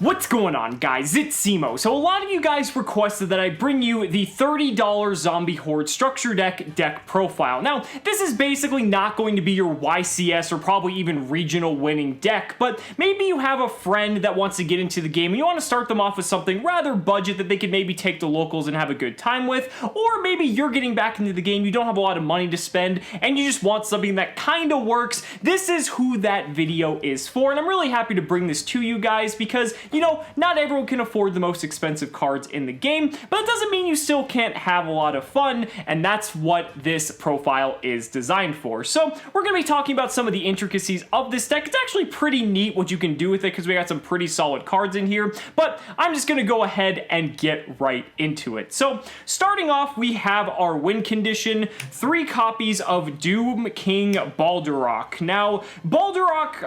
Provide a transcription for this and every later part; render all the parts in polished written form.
What's going on, guys? It's Cimo. So a lot of you guys requested that I bring you the $30 Zombie Horde Structure Deck profile. Now, this is basically not going to be your YCS or probably even regional winning deck, but maybe you have a friend that wants to get into the game and you want to start them off with something rather budget that they could maybe take to locals and have a good time with, or maybe you're getting back into the game, you don't have a lot of money to spend, and you just want something that kind of works. This is who that video is for, and I'm really happy to bring this to you guys because, you know, not everyone can afford the most expensive cards in the game, but it doesn't mean you still can't have a lot of fun, and that's what this profile is designed for. So we're going to be talking about some of the intricacies of this deck. It's actually pretty neat what you can do with it because we got some pretty solid cards in here, but I'm just going to go ahead and get right into it. So starting off, we have our win condition, 3 copies of Doom King Balderrock. Now, Balderrock,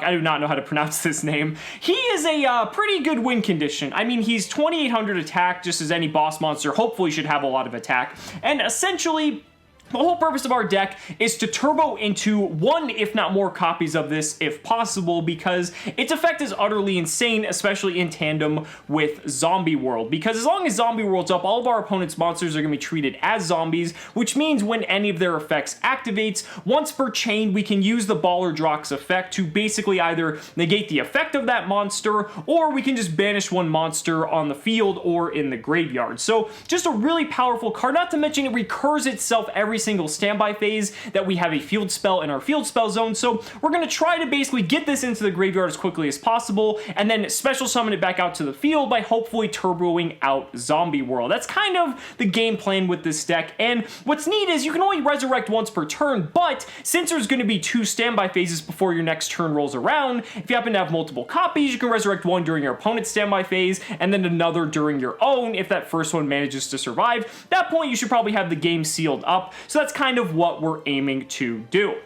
I do not know how to pronounce this name. He is a pretty good win condition. I mean, he's 2800 attack, just as any boss monster hopefully should have a lot of attack, and essentially the whole purpose of our deck is to turbo into 1, if not more, copies of this if possible, because its effect is utterly insane, especially in tandem with Zombie World. Because as long as Zombie World's up, all of our opponent's monsters are going to be treated as zombies, which means when any of their effects activates, once per chain, we can use the Balderrock's effect to basically either negate the effect of that monster, or we can just banish one monster on the field or in the graveyard. So just a really powerful card, not to mention it recurs itself every single standby phase that we have a field spell in our field spell zone. So we're going to try to basically get this into the graveyard as quickly as possible and then special summon it back out to the field by hopefully turboing out Zombie World. That's kind of the game plan with this deck, and what's neat is you can only resurrect once per turn, but since there's going to be 2 standby phases before your next turn rolls around, if you happen to have multiple copies, you can resurrect one during your opponent's standby phase and then another during your own if that first one manages to survive. At that point, you should probably have the game sealed up. So that's kind of what we're aiming to do.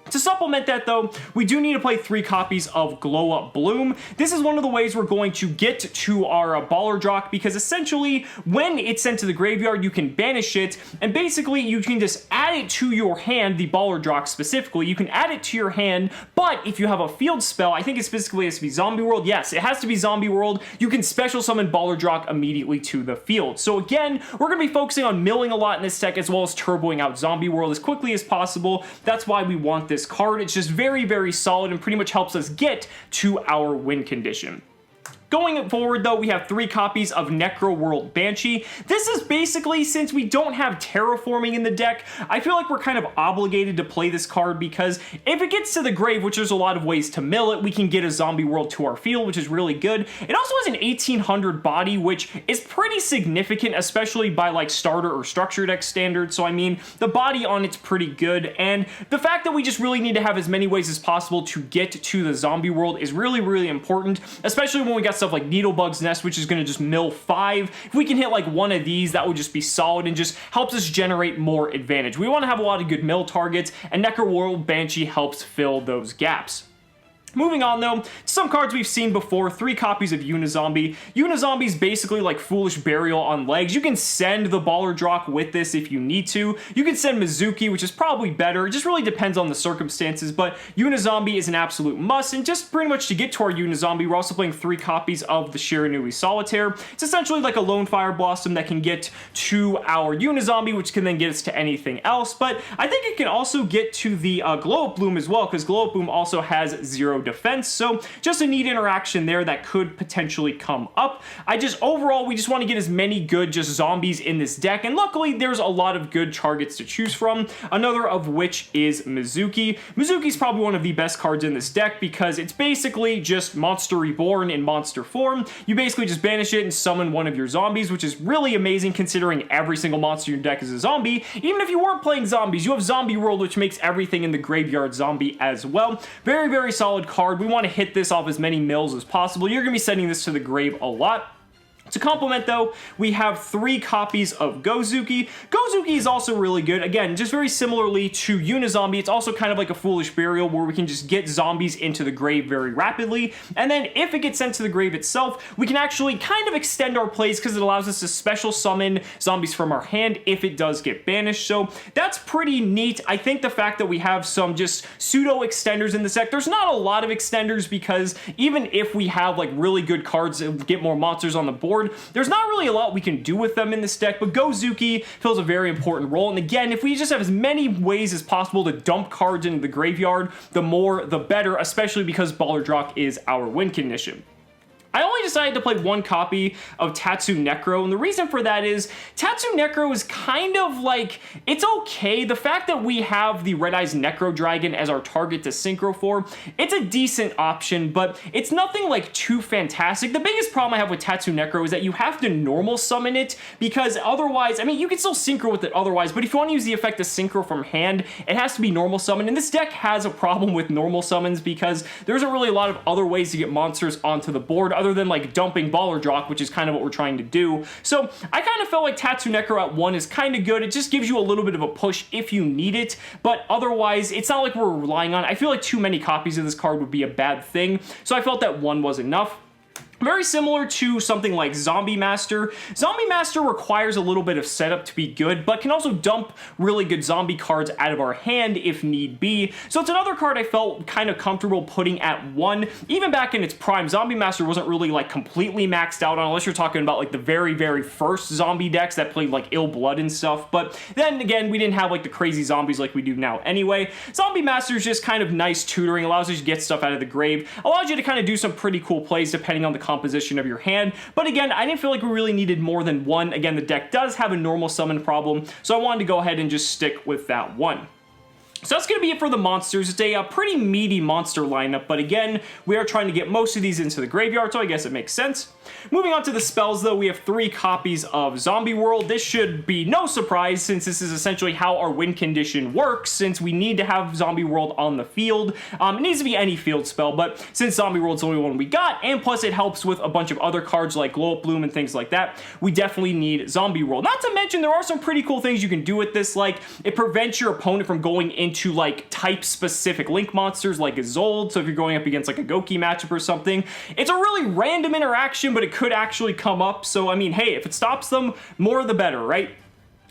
To supplement that, though, we do need to play 3 copies of Glow Up Bloom. This is one of the ways we're going to get to our Balderrock, because essentially, when it's sent to the graveyard, you can banish it, and basically, you can just add it to your hand, the Balderrock specifically. You can add it to your hand, but if you have a field spell, I think it specifically has to be Zombie World. Yes, it has to be Zombie World. You can special summon Balderrock immediately to the field. So again, we're going to be focusing on milling a lot in this deck, as well as turboing out Zombie World as quickly as possible. That's why we want this card. It's just very, very solid and pretty much helps us get to our win condition. Going forward, though, we have 3 copies of Necro World Banshee. This is basically, since we don't have terraforming in the deck, I feel like we're kind of obligated to play this card because if it gets to the grave, which there's a lot of ways to mill it, we can get a Zombie World to our field, which is really good. It also has an 1800 body, which is pretty significant, especially by like starter or structure deck standards. So I mean, the body on it's pretty good, and the fact that we just really need to have as many ways as possible to get to the Zombie World is really, really important, especially when we got stuff like Needlebug's Nest, which is going to just mill 5. If we can hit like one of these, that would just be solid and just helps us generate more advantage. We want to have a lot of good mill targets, and Necro World Banshee helps fill those gaps. Moving on, though, some cards we've seen before, 3 copies of Unizombie. Unizombie is basically like Foolish Burial on legs. You can send the Balderrock with this if you need to. You can send Mizuki, which is probably better. It just really depends on the circumstances, but Unizombie is an absolute must, and just pretty much to get to our Unizombie, we're also playing 3 copies of the Shiranui Solitaire. It's essentially like a Lone Fire Blossom that can get to our Unizombie, which can then get us to anything else, but I think it can also get to the Glow Up Bloom as well, because Glow Up Bloom also has 0 defense, so just a neat interaction there that could potentially come up. Overall, we just want to get as many good just zombies in this deck, and luckily there's a lot of good targets to choose from, another of which is Mizuki. Mizuki's probably one of the best cards in this deck because it's basically just Monster Reborn in monster form. You basically just banish it and summon one of your zombies, which is really amazing considering every single monster in your deck is a zombie. Even if you weren't playing zombies, you have Zombie World, which makes everything in the graveyard zombie as well. Very, very solid card. We want to hit this off as many mills as possible. You're going to be sending this to the grave a lot. To complement though, we have 3 copies of Gozuki. Gozuki is also really good. Again, just very similarly to Unizombie, it's also kind of like a Foolish Burial where we can just get zombies into the grave very rapidly. And then if it gets sent to the grave itself, we can actually kind of extend our plays because it allows us to special summon zombies from our hand if it does get banished. So that's pretty neat. I think the fact that we have some just pseudo extenders in the deck, there's not a lot of extenders because even if we have like really good cards that get more monsters on the board, there's not really a lot we can do with them in this deck, but Gozuki fills a very important role. And again, if we just have as many ways as possible to dump cards into the graveyard, the more the better, especially because Baller Drock is our win condition. I only decided to play 1 copy of Tatsu Necro, and the reason for that is Tatsu Necro is kind of like, it's okay. The fact that we have the Red Eyes Necro Dragon as our target to synchro for, it's a decent option, but it's nothing like too fantastic. The biggest problem I have with Tatsu Necro is that you have to normal summon it, because otherwise, I mean, you can still synchro with it otherwise, but if you want to use the effect of synchro from hand, it has to be normal summon, and this deck has a problem with normal summons because there isn't really a lot of other ways to get monsters onto the board other than like dumping Baller Drock, which is kind of what we're trying to do. So I kind of felt like Tatsu Necro at 1 is kind of good. It just gives you a little bit of a push if you need it, but otherwise it's not like we're relying on it. I feel like too many copies of this card would be a bad thing, so I felt that 1 was enough. Very similar to something like Zombie Master. Zombie Master requires a little bit of setup to be good, but can also dump really good zombie cards out of our hand if need be. So it's another card I felt kind of comfortable putting at 1. Even back in its prime, Zombie Master wasn't really like completely maxed out on, unless you're talking about like the very, very first zombie decks that played like Ill Blood and stuff. But then again, we didn't have like the crazy zombies like we do now anyway. Zombie Master is just kind of nice tutoring, allows you to get stuff out of the grave, allows you to kind of do some pretty cool plays depending on the composition of your hand. But again, I didn't feel like we really needed more than 1. Again, the deck does have a normal summon problem, so I wanted to go ahead and just stick with that 1. So that's going to be it for the monsters. It's a pretty meaty monster lineup, but again, we are trying to get most of these into the graveyard, so I guess it makes sense. Moving on to the spells, though, we have 3 copies of Zombie World. This should be no surprise, since this is essentially how our win condition works, since we need to have Zombie World on the field. It needs to be any field spell, but since Zombie World's the only one we got, and plus it helps with a bunch of other cards like Glow Up Bloom and things like that, we definitely need Zombie World. Not to mention, there are some pretty cool things you can do with this, like it prevents your opponent from going into like type-specific link monsters like Isolde, so if you're going up against like a Goki matchup or something, it's a really random interaction, but it could actually come up, so I mean, hey, if it stops them, more the better, right?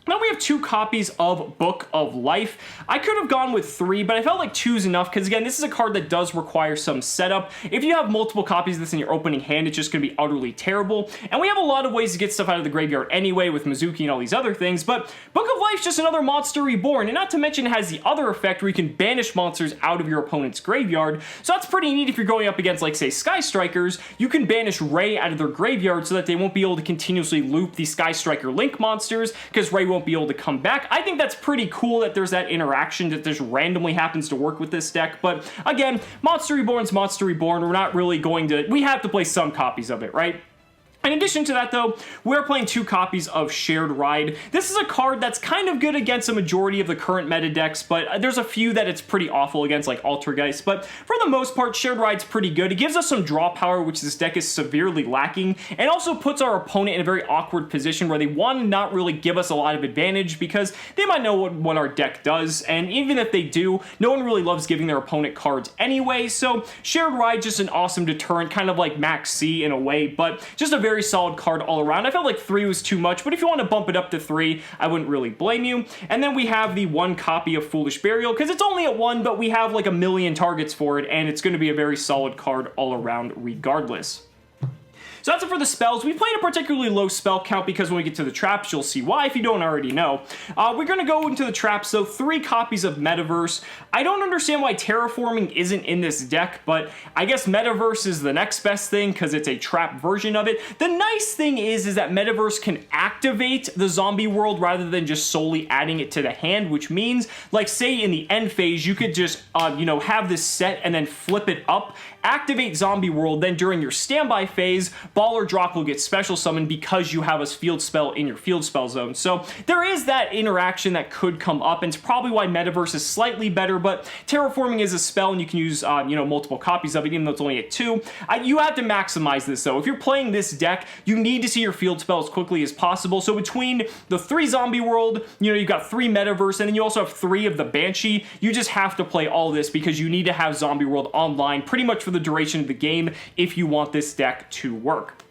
Now we have 2 copies of Book of Life. I could have gone with 3, but I felt like 2 is enough because, again, this is a card that does require some setup. If you have multiple copies of this in your opening hand, it's just going to be utterly terrible. And we have a lot of ways to get stuff out of the graveyard anyway with Mizuki and all these other things, but Book of Life is just another monster reborn, and not to mention it has the other effect where you can banish monsters out of your opponent's graveyard. So that's pretty neat if you're going up against, like, say, Sky Strikers. You can banish Ray out of their graveyard so that they won't be able to continuously loop the Sky Striker Link monsters because Ray won't be able to come back. I think that's pretty cool that there's that interaction that just randomly happens to work with this deck, but again, Monster Reborn's Monster Reborn. We're not really going to, we have to play some copies of it, right? In addition to that, though, we're playing 2 copies of Shared Ride. This is a card that's kind of good against a majority of the current meta decks, but there's a few that it's pretty awful against, like Altergeist. But for the most part, Shared Ride's pretty good. It gives us some draw power, which this deck is severely lacking, and also puts our opponent in a very awkward position where they want to not really give us a lot of advantage because they might know what our deck does, and even if they do, no one really loves giving their opponent cards anyway, so Shared Ride, just an awesome deterrent, kind of like Max C in a way, but just a very solid card all around. I felt like 3 was too much, but if you want to bump it up to 3, I wouldn't really blame you. And then we have the 1 copy of Foolish Burial, because it's only at 1, but we have like a million targets for it, and it's going to be a very solid card all around regardless. So that's it for the spells. We played a particularly low spell count because when we get to the traps, you'll see why if you don't already know. We're going to go into the traps, so 3 copies of Metaverse. I don't understand why Terraforming isn't in this deck, but I guess Metaverse is the next best thing because it's a trap version of it. The nice thing is that Metaverse can activate the zombie world rather than just solely adding it to the hand, which means, like, say in the end phase, you could just, have this set and then flip it up, activate zombie world, then during your standby phase, Baller Drock will get special summoned because you have a field spell in your field spell zone. So there is that interaction that could come up, and it's probably why Metaverse is slightly better, but Terraforming is a spell and you can use multiple copies of it, even though it's only at 2. You have to maximize this though. If you're playing this deck, you need to see your field spell as quickly as possible. So between the 3 zombie world, you've got 3 Metaverse, and then you also have 3 of the Banshee. You just have to play all this because you need to have zombie world online pretty much for the duration of the game if you want this deck to work.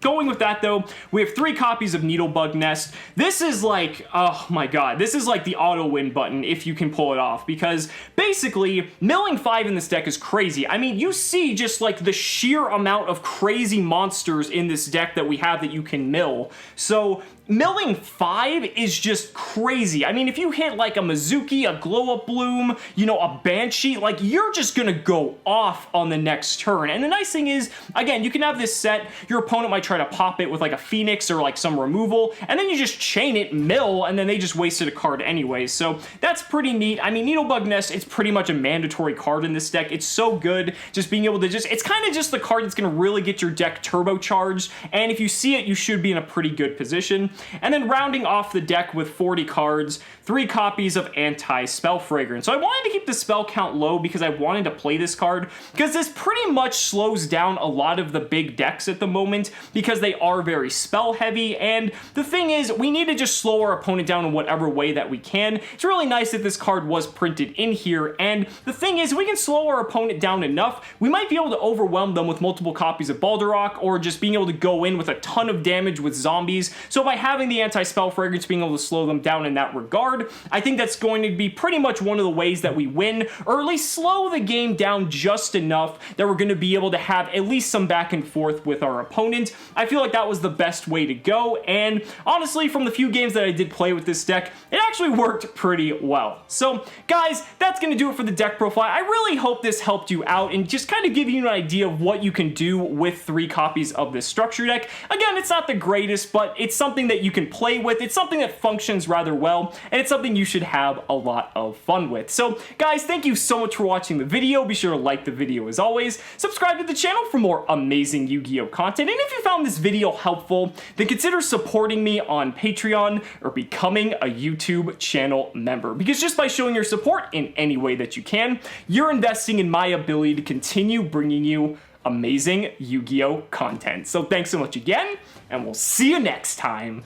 Going with that though, we have 3 copies of Needlebug Nest. This is like, oh my god, this is like the auto win button if you can pull it off, because basically milling 5 in this deck is crazy. I mean, you see just like the sheer amount of crazy monsters in this deck that we have that you can mill. So milling 5 is just crazy. I mean, if you hit like a Mizuki, a Glow Up Bloom, a Banshee, like you're just gonna go off on the next turn. And the nice thing is, again, you can have this set, your opponent might try to pop it with like a Phoenix or like some removal, and then you just chain it, mill, and then they just wasted a card anyways. So that's pretty neat. I mean, Needlebug Nest, it's pretty much a mandatory card in this deck. It's so good, just being able to it's kind of just the card that's gonna really get your deck turbocharged, and if you see it, you should be in a pretty good position. And then rounding off the deck with 40 cards, 3 copies of Anti-Spell Fragrance. So I wanted to keep the spell count low because I wanted to play this card, because this pretty much slows down a lot of the big decks at the moment because they are very spell heavy, and the thing is, we need to just slow our opponent down in whatever way that we can. It's really nice that this card was printed in here, and the thing is, we can slow our opponent down enough, we might be able to overwhelm them with multiple copies of Balderrock, or just being able to go in with a ton of damage with zombies. So by having the Anti-Spell Fragrance, being able to slow them down in that regard, I think that's going to be pretty much one of the ways that we win, or at least slow the game down just enough that we're going to be able to have at least some back and forth with our opponent. I feel like that was the best way to go, and honestly, from the few games that I did play with this deck, it actually worked pretty well. So guys, that's going to do it for the deck profile. I really hope this helped you out and just kind of give you an idea of what you can do with 3 copies of this structure deck. Again, it's not the greatest, but it's something that you can play with. It's something that functions rather well, and it's something you should have a lot of fun with. So guys, thank you so much for watching the video. Be sure to like the video as always, subscribe to the channel for more amazing Yu-Gi-Oh content, and if you found this video helpful, then consider supporting me on Patreon or becoming a YouTube channel member, because just by showing your support in any way that you can, you're investing in my ability to continue bringing you amazing Yu-Gi-Oh content. So thanks so much again, and we'll see you next time.